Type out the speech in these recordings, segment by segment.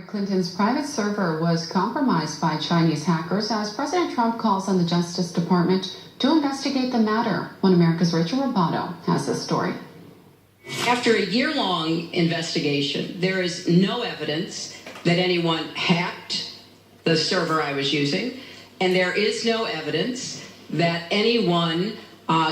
Clinton's private server was compromised by Chinese hackers as President Trump calls on the Justice Department to investigate the matter. One America's Rachel Roboto has this story. After a year-long investigation, there is no evidence that anyone hacked the server I was using, and there is no evidence that anyone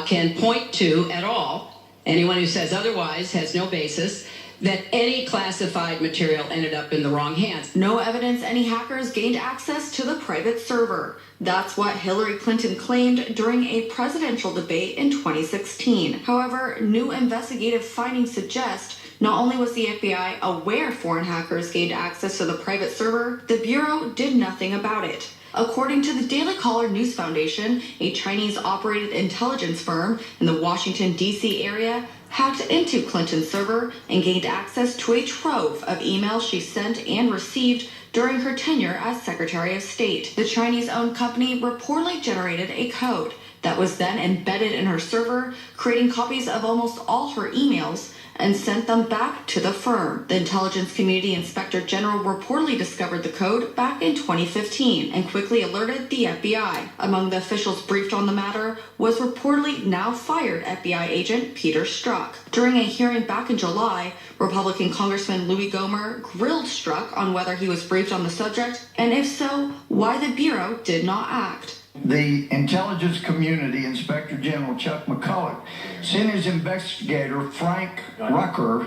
can point to at all. Anyone who says otherwise has no basis that any classified material ended up in the wrong hands. No evidence any hackers gained access to the private server. That's what Hillary Clinton claimed during a presidential debate in 2016. However, new investigative findings suggest not only was the FBI aware foreign hackers gained access to the private server, the Bureau did nothing about it. According to the Daily Caller News Foundation, a Chinese-operated intelligence firm in the Washington, D.C. area hacked into Clinton's server and gained access to a trove of emails she sent and received during her tenure as Secretary of State. The Chinese-owned company reportedly generated a code that was then embedded in her server, creating copies of almost all her emails and sent them back to the firm. The Intelligence Community Inspector General reportedly discovered the code back in 2015 and quickly alerted the FBI. Among the officials briefed on the matter was reportedly now fired FBI agent Peter Strzok. During a hearing back in July, Republican Congressman Louis Gohmert grilled Strzok on whether he was briefed on the subject, and if so, why the Bureau did not act. The Intelligence Community Inspector General Chuck McCulloch sent his investigator Frank Rucker,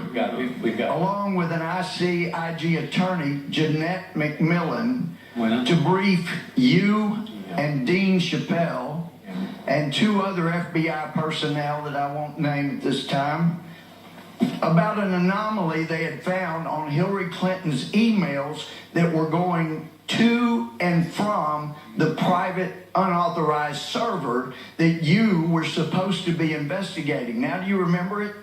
along with an ICIG attorney Jeanette McMillan, to brief you and Dean Chappelle and two other FBI personnel that I won't name at this time about an anomaly they had found on Hillary Clinton's emails that were going to and from the private unauthorized server that you were supposed to be investigating. Now, do you remember it?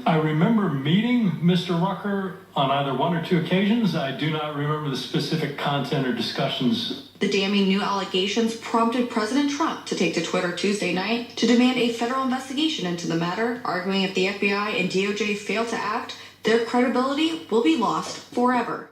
I remember meeting Mr. Rucker on either one or two occasions. I do not remember the specific content or discussions. The damning new allegations prompted President Trump to take to Twitter Tuesday night to demand a federal investigation into the matter, arguing if the FBI and DOJ fail to act, their credibility will be lost forever.